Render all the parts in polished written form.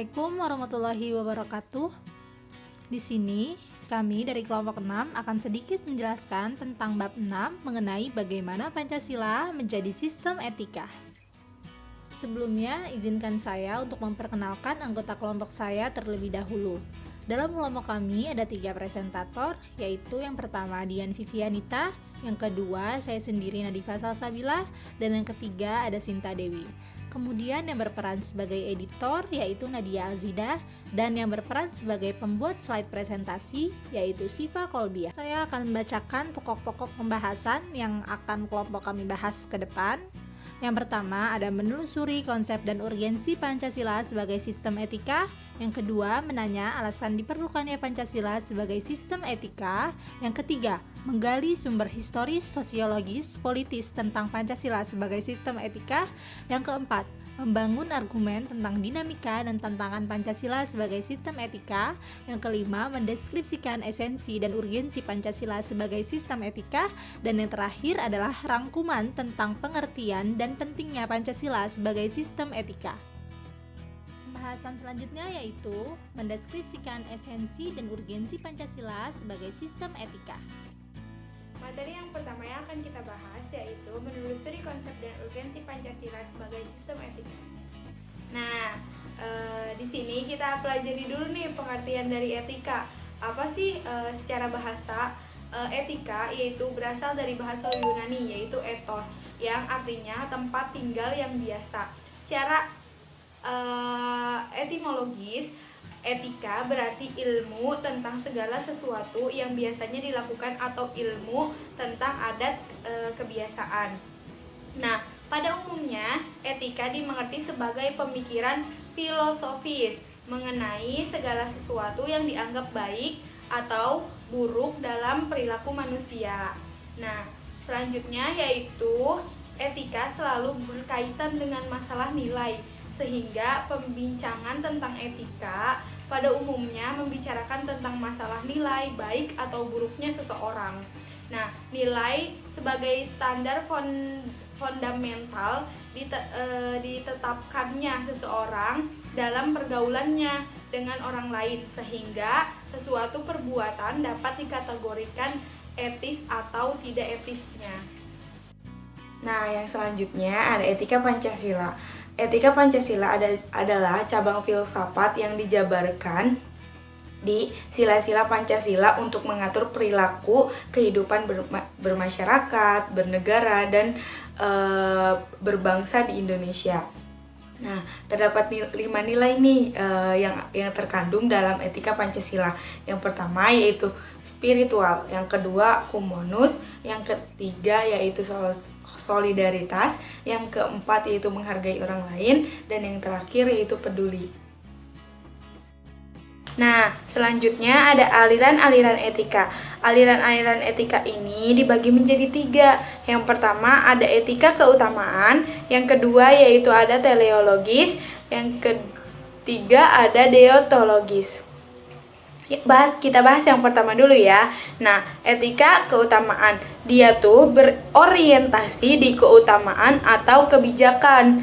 Assalamualaikum warahmatullahi wabarakatuh. Di sini, kami dari kelompok 6 akan sedikit menjelaskan tentang bab 6 mengenai bagaimana Pancasila menjadi sistem etika. Sebelumnya, izinkan saya untuk memperkenalkan anggota kelompok saya terlebih dahulu. Dalam kelompok kami ada 3 presentator, yaitu yang pertama Dian Vivianita, yang kedua saya sendiri Nadifa Salsabila, dan yang ketiga ada Sinta Dewi. Kemudian yang berperan sebagai editor yaitu Nadia Alzida, dan yang berperan sebagai pembuat slide presentasi yaitu Siva Kolbia. Saya akan membacakan pokok-pokok pembahasan yang akan kelompok kami bahas ke depan. Yang pertama ada menelusuri konsep dan urgensi Pancasila sebagai sistem etika. Yang kedua, menanya alasan diperlukannya Pancasila sebagai sistem etika. Yang ketiga, menggali sumber historis, sosiologis, politis tentang Pancasila sebagai sistem etika. Yang keempat, membangun argumen tentang dinamika dan tantangan Pancasila sebagai sistem etika. Yang kelima, mendeskripsikan esensi dan urgensi Pancasila sebagai sistem etika. Dan yang terakhir adalah rangkuman tentang pengertian dan pentingnya Pancasila sebagai sistem etika. Pembahasan selanjutnya yaitu mendeskripsikan esensi dan urgensi Pancasila sebagai sistem etika. Materi yang pertama yang akan kita bahas yaitu menelusuri konsep dan urgensi Pancasila sebagai sistem etika. Nah, di sini kita pelajari dulu nih pengertian dari etika. Apa sih secara bahasa etika? Yaitu berasal dari bahasa Yunani yaitu ethos, yang artinya tempat tinggal yang biasa. Secara etimologis, etika berarti ilmu tentang segala sesuatu yang biasanya dilakukan atau ilmu tentang adat kebiasaan. Nah, pada umumnya etika dimengerti sebagai pemikiran filosofis mengenai segala sesuatu yang dianggap baik atau buruk dalam perilaku manusia. Nah, selanjutnya yaitu etika selalu berkaitan dengan masalah nilai, sehingga pembincangan tentang etika pada umumnya membicarakan tentang masalah nilai baik atau buruknya seseorang. Nah, nilai sebagai standar fundamental ditetapkannya seseorang dalam pergaulannya dengan orang lain, sehingga sesuatu perbuatan dapat dikategorikan etis atau tidak etisnya. Nah, yang selanjutnya ada etika Pancasila. Etika Pancasila adalah cabang filsafat yang dijabarkan di sila-sila Pancasila untuk mengatur perilaku kehidupan bermasyarakat, bernegara, dan berbangsa di Indonesia. Nah, terdapat 5 nilai nih yang terkandung dalam etika Pancasila. Yang pertama yaitu spiritual, yang kedua humanus, yang ketiga yaitu solidaritas, yang keempat yaitu menghargai orang lain, dan yang terakhir yaitu peduli. Nah, selanjutnya ada aliran-aliran etika. Aliran-aliran etika ini dibagi menjadi 3. Yang pertama ada etika keutamaan, yang kedua yaitu ada teleologis, yang ketiga ada deontologis. Kita bahas yang pertama dulu ya. Nah, etika keutamaan, dia tuh berorientasi di keutamaan atau kebijakan.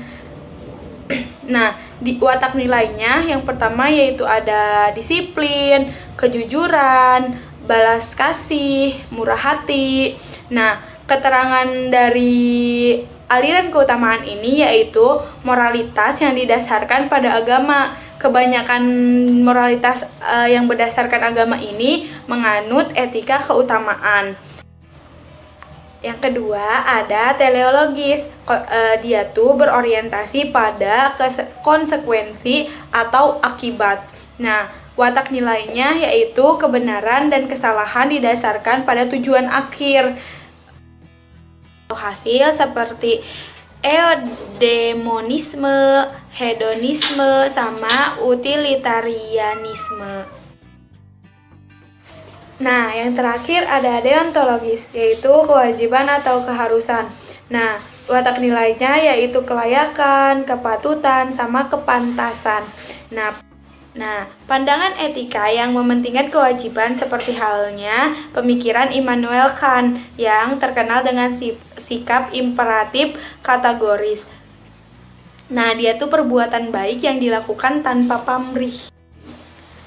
Nah, di watak nilainya yang pertama yaitu ada disiplin, kejujuran, balas kasih, murah hati. Nah, keterangan dari aliran keutamaan ini yaitu moralitas yang didasarkan pada agama. Kebanyakan moralitas yang berdasarkan agama ini menganut etika keutamaan. Yang kedua ada teleologis. Dia tuh berorientasi pada konsekuensi atau akibat. Nah, watak nilainya yaitu kebenaran dan kesalahan didasarkan pada tujuan akhir. Hasil seperti eudemonisme, hedonisme, sama utilitarianisme. Nah, yang terakhir ada deontologis, yaitu kewajiban atau keharusan. Nah, watak nilainya yaitu kelayakan, kepatutan, sama kepantasan. Nah, pandangan etika yang mementingkan kewajiban seperti halnya pemikiran Immanuel Kant yang terkenal dengan sikap imperatif kategoris. Nah, dia tuh perbuatan baik yang dilakukan tanpa pamrih.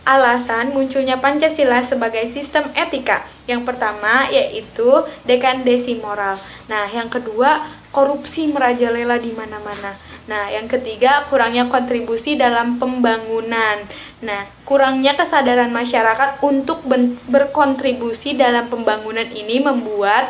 Alasan munculnya Pancasila sebagai sistem etika. Yang pertama yaitu dekadesi moral. Nah, yang kedua korupsi merajalela di mana-mana. Nah, yang ketiga kurangnya kontribusi dalam pembangunan. Nah, kurangnya kesadaran masyarakat untuk berkontribusi dalam pembangunan ini membuat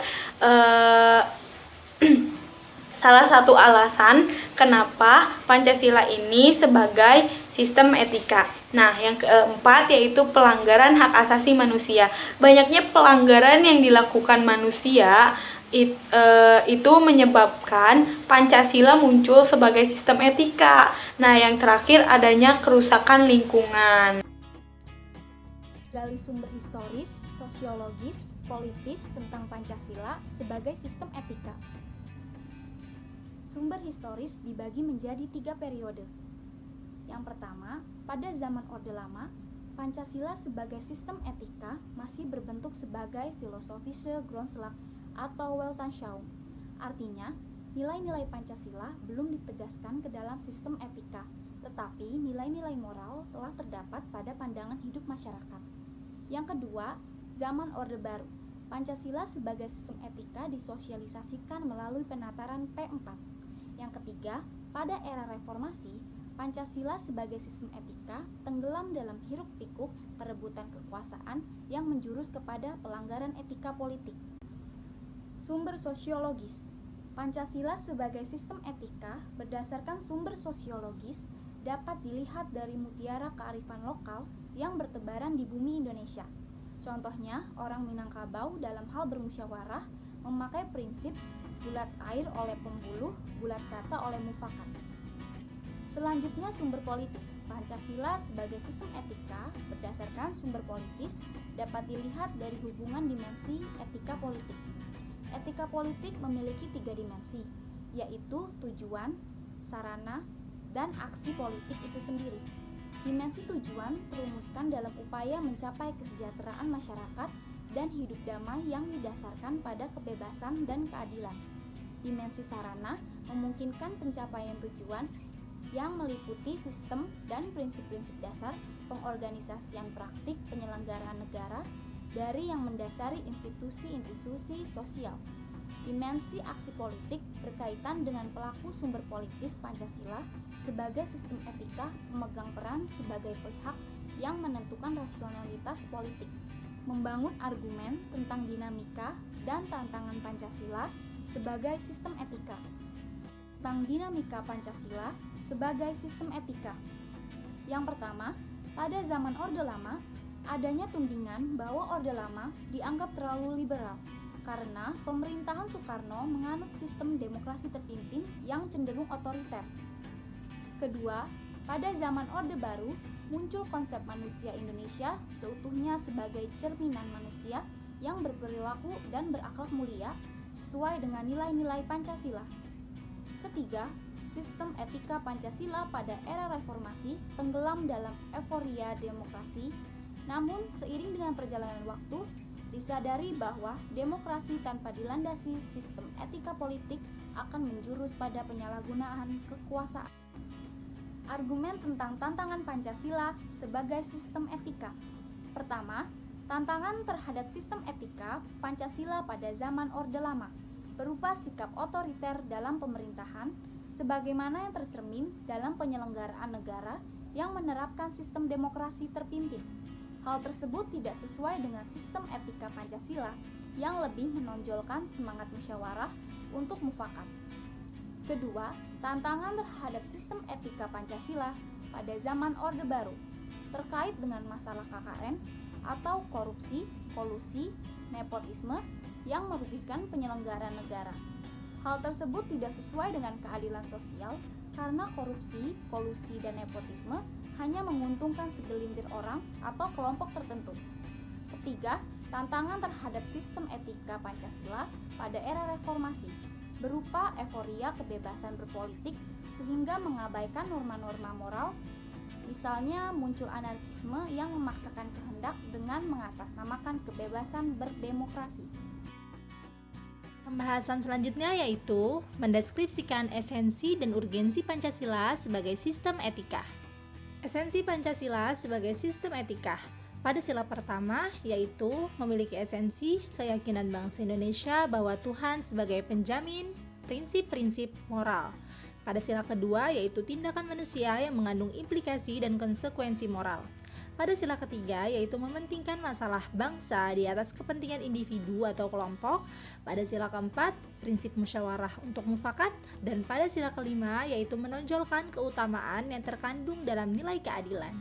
salah satu alasan kenapa Pancasila ini sebagai sistem etika. Nah, yang keempat yaitu pelanggaran hak asasi manusia. Banyaknya pelanggaran yang dilakukan manusia itu menyebabkan Pancasila muncul sebagai sistem etika. Nah, yang terakhir adanya kerusakan lingkungan. Gali sumber historis, sosiologis, politis tentang Pancasila sebagai sistem etika. Sumber historis dibagi menjadi 3 periode. Yang pertama, pada zaman Orde Lama, Pancasila sebagai sistem etika masih berbentuk sebagai philosophische Grundslag atau Weltanschauung. Artinya, nilai-nilai Pancasila belum ditegaskan ke dalam sistem etika, tetapi nilai-nilai moral telah terdapat pada pandangan hidup masyarakat. Yang kedua, zaman Orde Baru. Pancasila sebagai sistem etika disosialisasikan melalui penataran P4. Yang ketiga, pada era reformasi, Pancasila sebagai sistem etika tenggelam dalam hiruk-pikuk perebutan kekuasaan yang menjurus kepada pelanggaran etika politik. Sumber sosiologis. Pancasila sebagai sistem etika berdasarkan sumber sosiologis dapat dilihat dari mutiara kearifan lokal yang bertebaran di bumi Indonesia. Contohnya, orang Minangkabau dalam hal bermusyawarah memakai prinsip bulat air oleh pembuluh, bulat kata oleh mufakat. Selanjutnya, sumber politis. Pancasila sebagai sistem etika berdasarkan sumber politis dapat dilihat dari hubungan dimensi etika politik. Etika politik memiliki 3 dimensi, yaitu tujuan, sarana, dan aksi politik itu sendiri. Dimensi tujuan terumuskan dalam upaya mencapai kesejahteraan masyarakat dan hidup damai yang didasarkan pada kebebasan dan keadilan. Dimensi sarana memungkinkan pencapaian tujuan yang meliputi sistem dan prinsip-prinsip dasar pengorganisasian praktik penyelenggaraan negara dari yang mendasari institusi-institusi sosial. Dimensi aksi politik berkaitan dengan pelaku sumber politis Pancasila sebagai sistem etika memegang peran sebagai pihak yang menentukan rasionalitas politik, membangun argumen tentang dinamika dan tantangan Pancasila sebagai sistem etika. Tentang dinamika Pancasila sebagai sistem etika. Yang pertama, pada zaman Orde Lama, adanya tudingan bahwa Orde Lama dianggap terlalu liberal karena pemerintahan Soekarno menganut sistem demokrasi terpimpin yang cenderung otoriter. Kedua, pada zaman Orde Baru muncul konsep manusia Indonesia seutuhnya sebagai cerminan manusia yang berperilaku dan berakhlak mulia sesuai dengan nilai-nilai Pancasila. Ketiga, sistem etika Pancasila pada era reformasi tenggelam dalam euforia demokrasi. Namun, seiring dengan perjalanan waktu, disadari bahwa demokrasi tanpa dilandasi sistem etika politik akan menjurus pada penyalahgunaan kekuasaan. Argumen tentang tantangan Pancasila sebagai sistem etika. Pertama, tantangan terhadap sistem etika Pancasila pada zaman Orde Lama berupa sikap otoriter dalam pemerintahan sebagaimana yang tercermin dalam penyelenggaraan negara yang menerapkan sistem demokrasi terpimpin. Hal tersebut tidak sesuai dengan sistem etika Pancasila yang lebih menonjolkan semangat musyawarah untuk mufakat. Kedua, tantangan terhadap sistem etika Pancasila pada zaman Orde Baru terkait dengan masalah KKN atau korupsi, kolusi, nepotisme yang merugikan penyelenggara negara. Hal tersebut tidak sesuai dengan keadilan sosial karena korupsi, kolusi, dan nepotisme hanya menguntungkan segelintir orang atau kelompok tertentu. Ketiga, tantangan terhadap sistem etika Pancasila pada era reformasi berupa euforia kebebasan berpolitik sehingga mengabaikan norma-norma moral. Misalnya muncul anarkisme yang memaksakan kehendak dengan mengatasnamakan kebebasan berdemokrasi. Pembahasan selanjutnya yaitu mendeskripsikan esensi dan urgensi Pancasila sebagai sistem etika. Esensi Pancasila sebagai sistem etika. Pada sila pertama yaitu memiliki esensi keyakinan bangsa Indonesia bahwa Tuhan sebagai penjamin prinsip-prinsip moral. Pada sila kedua yaitu tindakan manusia yang mengandung implikasi dan konsekuensi moral. Pada sila ketiga yaitu mementingkan masalah bangsa di atas kepentingan individu atau kelompok. Pada sila keempat prinsip musyawarah untuk mufakat, dan pada sila kelima yaitu menonjolkan keutamaan yang terkandung dalam nilai keadilan.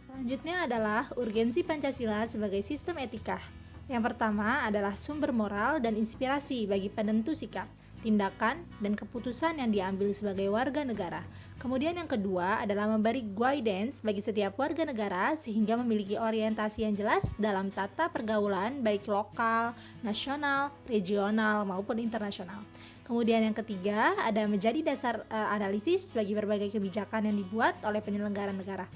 Selanjutnya adalah urgensi Pancasila sebagai sistem etika. Yang pertama adalah sumber moral dan inspirasi bagi penentu sikap, tindakan, dan keputusan yang diambil sebagai warga negara. Kemudian yang kedua adalah memberi guidance bagi setiap warga negara sehingga memiliki orientasi yang jelas dalam tata pergaulan baik lokal, nasional, regional, maupun internasional. Kemudian yang ketiga ada menjadi dasar analisis bagi berbagai kebijakan yang dibuat oleh penyelenggara negara.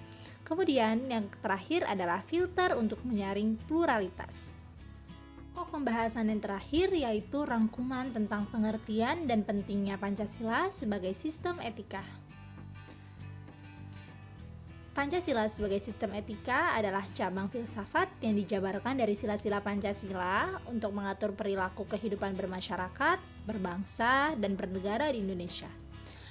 Kemudian yang terakhir adalah filter untuk menyaring pluralitas. Pembahasan yang terakhir yaitu rangkuman tentang pengertian dan pentingnya Pancasila sebagai sistem etika. Pancasila sebagai sistem etika adalah cabang filsafat yang dijabarkan dari sila-sila Pancasila untuk mengatur perilaku kehidupan bermasyarakat, berbangsa, dan bernegara di Indonesia.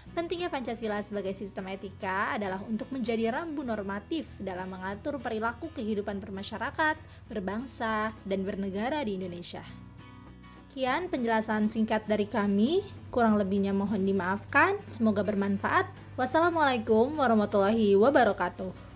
Pentingnya Pancasila sebagai sistem etika adalah untuk menjadi rambu normatif dalam mengatur perilaku kehidupan bermasyarakat, berbangsa, dan bernegara di Indonesia. Sekian penjelasan singkat dari kami, kurang lebihnya mohon dimaafkan, semoga bermanfaat. Wassalamualaikum warahmatullahi wabarakatuh.